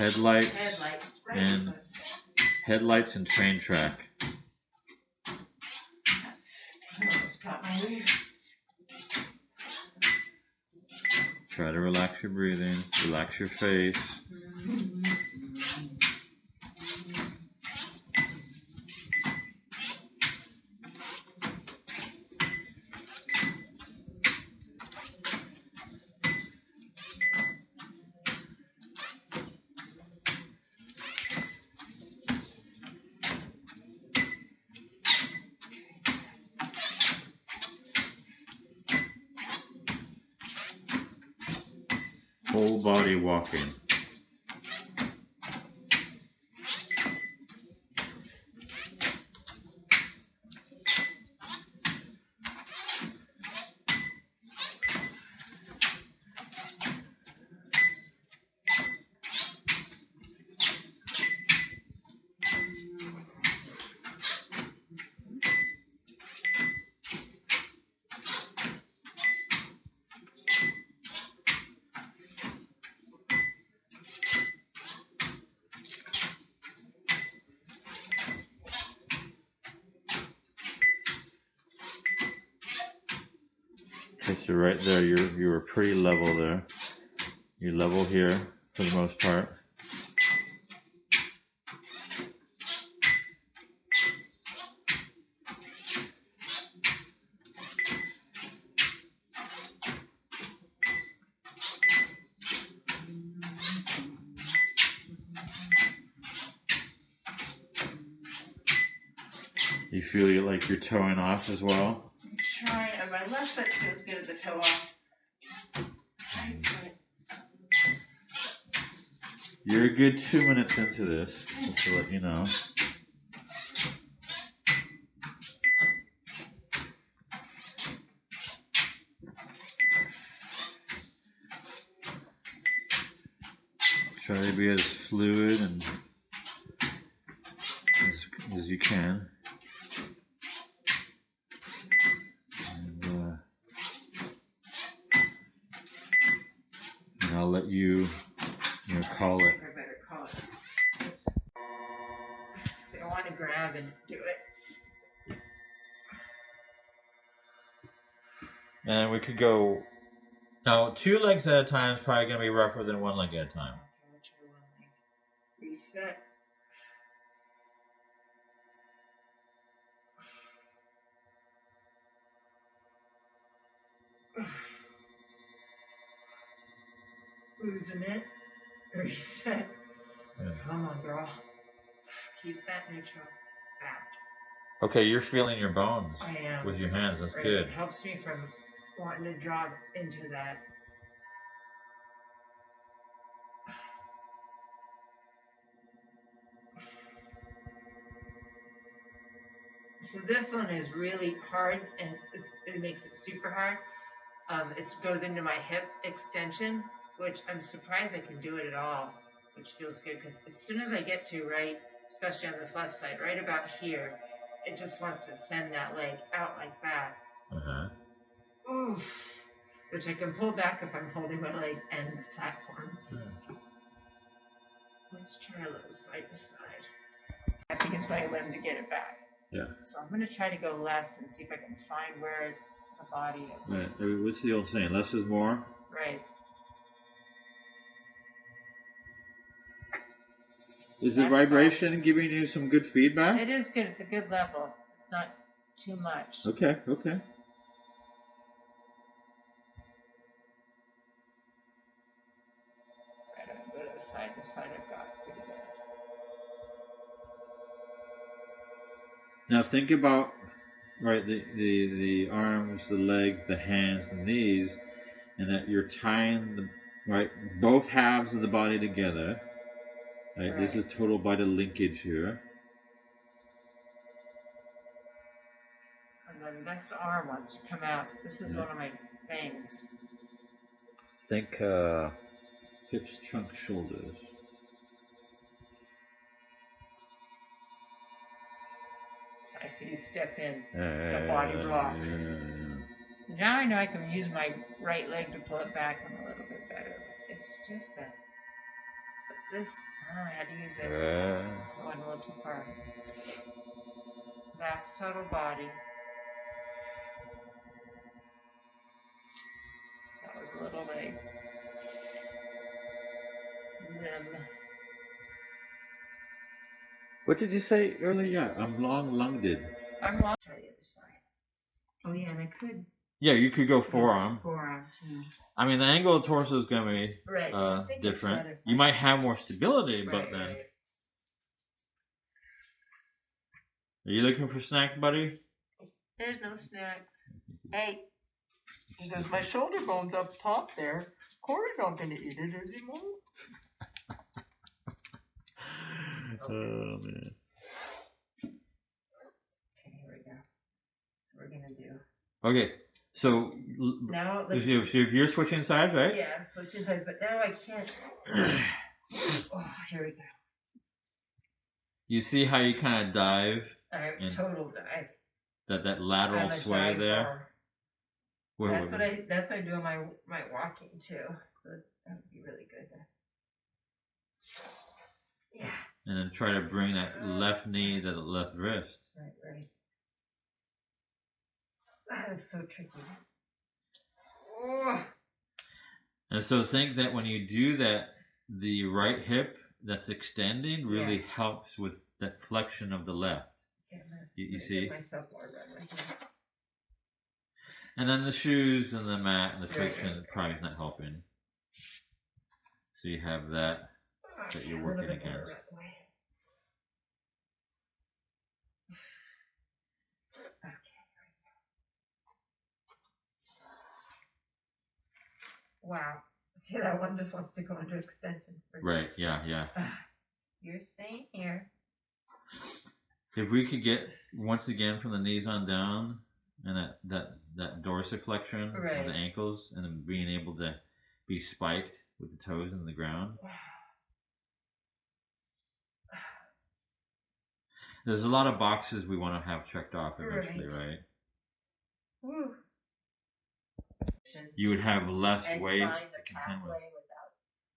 headlights and headlights and train track. Try to relax your breathing, relax your face. Whole body walking. Okay, so right there, you were pretty level there. You're level here for the most part. You feel like you're toeing off as well? I'm trying. My left foot feels good at the toe off. You're a good 2 minutes into this, just to let you know. Try to be as fluid and as you can. And I'll let you call it. I better call it. I want to grab and do it. And we could go. Now, 2 legs at a time is probably going to be rougher than 1 leg at a time. Reset. Losing it. Reset. Yeah. Come on, girl. Keep that neutral. Back. Okay, you're feeling your bones I am. with your hands. That's right. good. It helps me from wanting to drop into that. So this one is really hard, and it makes it super hard. It goes into my hip extension, which I'm surprised I can do it at all, which feels good, because as soon as I get to especially on this left side, right about here, it just wants to send that leg out like that. Oof. Which I can pull back if I'm holding my leg and the platform. Let's try a little side to side. I have to use my limb to get it back. Yeah. So I'm going to try to go less and see if I can find where the body is. Right. What's the old saying? Less is more? Right. Is the vibration giving you some good feedback? It is good. It's a good level. It's not too much. Okay, okay. Right, I'm going to go to the side. The side I've got pretty good. Now think about, right, the arms, the legs, the hands, the knees, and that you're tying both halves of the body together. Right. This is total vital linkage here. And then this arm wants to come out. This is one of my things. Think hips, trunk, shoulders. I see you step in the body block. Now I know I can use my right leg to pull it back a little bit better. It's just This, I had to use it. Went a little too far. Back's total body. That was a little like limb. What did you say earlier? Yeah, I'm long-lunged. I'm long. Try the other side. Oh yeah, and I could. Yeah, you could go forearm. Forearm too. I mean, the angle of the torso is going to be different. You might have more stability, but then. Right. Are you looking for snack, buddy? There's no snacks. Hey. Because my shoulder bone's up top there. Corey's not going to eat it, is he, Mom? Oh, man. Okay, here we go. What we're going to do. Okay, so now so you're switching sides, right? Yeah, switching sides, but now I can't. Oh, here we go. You see how you kind of dive? Total dive. That lateral sway there. That's what I do on my walking too. So that would be really good. Yeah. And then try to bring that left knee to the left wrist. Right. That is so tricky. Oh. And so think that when you do that, the right hip that's extending really helps with that flexion of the left. You see? Myself more right here. And then the shoes and the mat and the friction probably is not helping. So you have that you're working against. Wow. See, that one just wants to go into extension. Right, yeah. You're staying here. If we could get, once again, from the knees on down, and that dorsiflexion of the ankles, and then being able to be spiked with the toes in the ground. There's a lot of boxes we want to have checked off eventually, right? Woo. You would have less weight to contend with. Without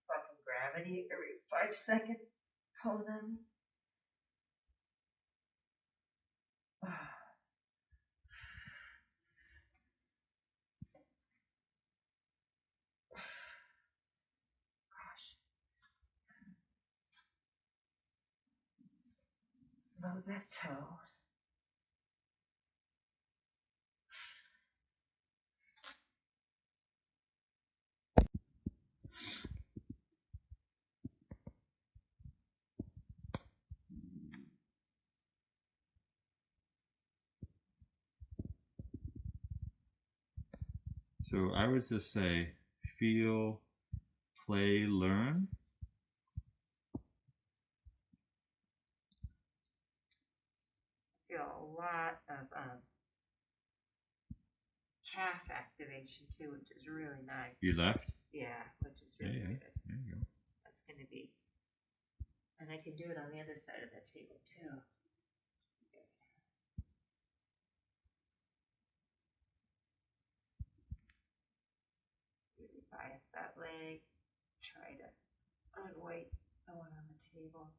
fucking gravity every 5 seconds. Hold them. Load that toe. So I would just say, feel, play, learn. Feel a lot of calf activation too, which is really nice. You left? Yeah, which is really good. There you go. That's going to be, and I can do it on the other side of the table too. Really bias that leg. Try to unweight the one on the table.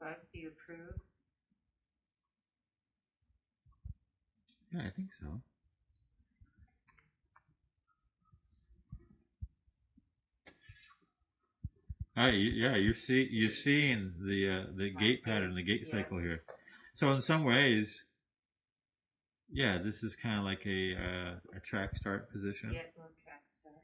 Bud, do you approve? Yeah, I think so. You're seeing the gait pattern, the gait cycle here. So in some ways, yeah, this is kind of like a track start position. Yeah, little track start.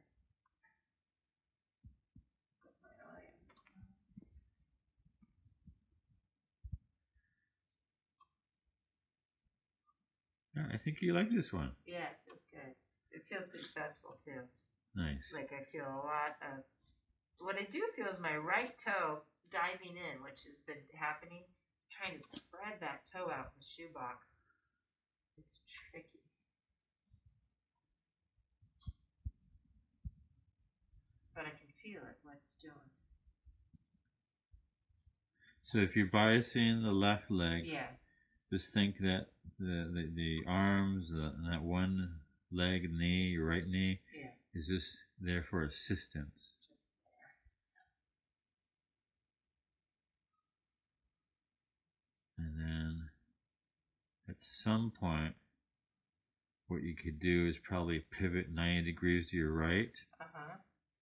Yeah, I think you like this one. Yeah, it feels good. It feels successful too. Nice. Like I feel a lot of, what I do feel is my right toe diving in, which has been happening, trying to spread that toe out in the shoebox. It's tricky. But I can what it's doing. So if you're biasing the left leg, Yeah. just think that the arms and that one leg, knee, your right knee, is just there for assistance. And then at some point, what you could do is probably pivot 90 degrees to your right,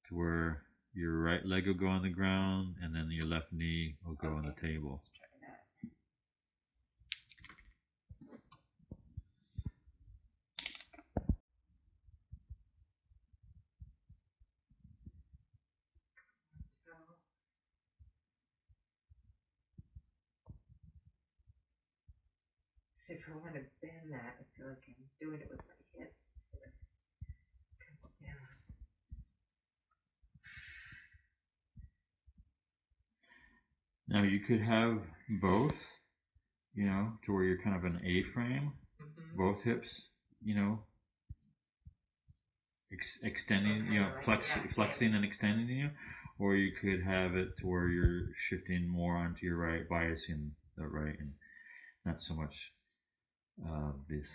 to where your right leg will go on the ground, and then your left knee will go on the table. Let's try that. So if I want to bend that, I feel like I'm doing it with my hip. Now you could have both, you know, to where you're kind of an A-frame, both hips, you know, extending, you know, flexing and extending you, or you could have it to where you're shifting more onto your right, biasing the right, and not so much this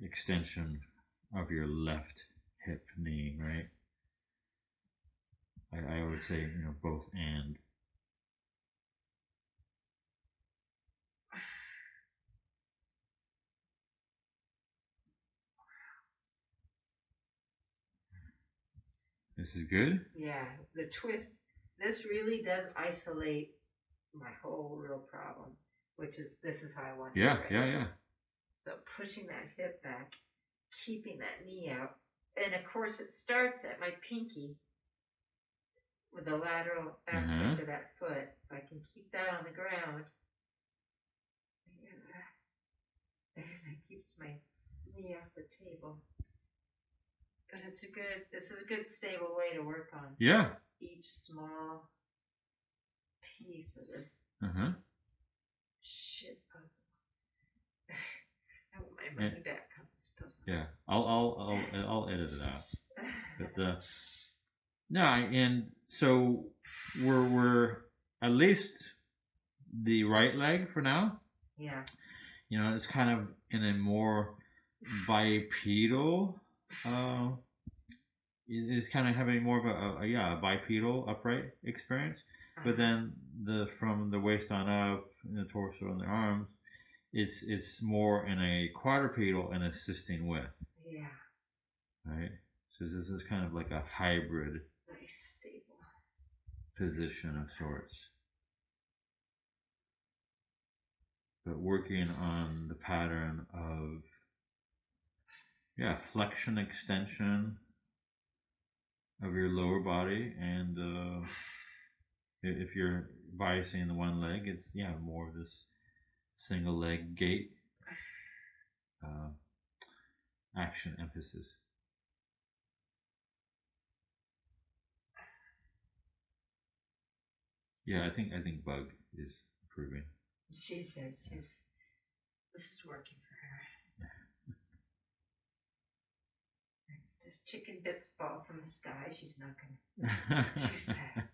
extension of your left hip, knee, right? I would say, you know, both and. This is good? Yeah, the twist, this really does isolate my whole real problem, which is, this is how I want to do it. Yeah. So pushing that hip back, keeping that knee out, and of course it starts at my pinky with the lateral aspect of that foot. If I can keep that on the ground, and that keeps my knee off the table. But this is a good stable way to work on. Yeah. Each small piece of this shit puzzle. I want my money back on this puzzle. Yeah, I'll edit it out. But no, and so we're at least the right leg for now. Yeah. You know, it's kind of in a more bipedal. Is kind of having more of a bipedal upright experience. But then from the waist on up, in the torso and the arms, it's more in a quadrupedal and assisting with. Yeah. Right. So this is kind of like a hybrid, nice stable position of sorts. But working on the pattern of flexion, extension of your lower body, and if you're biasing the one leg, it's more of this single leg gait action emphasis. Yeah, I think Bug is improving. She says this is working for her. This chicken bits fall from the sky. She's not gonna choose that.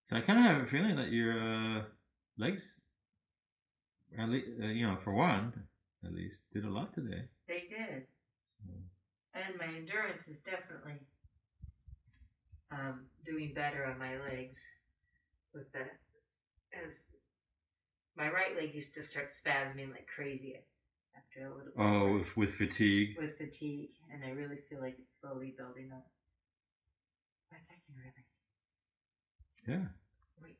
So I kind of have a feeling that your legs, at least, for one, at least, did a lot today. They did. And my endurance is definitely doing better on my legs with that. As my right leg used to start spasming like crazy after a little bit. Oh, with fatigue. With fatigue, and I really feel like it's slowly building up. But I can really. Yeah. Wait.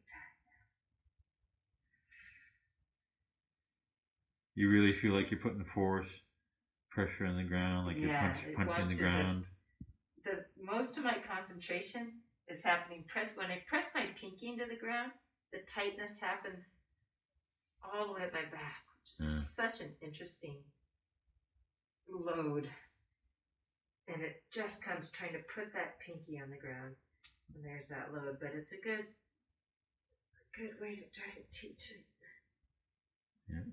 You really feel like you're putting pressure on the ground, like you're punching the ground. Most of my concentration is happening when I press my pinky into the ground. The tightness happens all the way at my back, which is such an interesting load. And it just comes trying to put that pinky on the ground, and there's that load. But it's a good way to try to teach it. Yeah.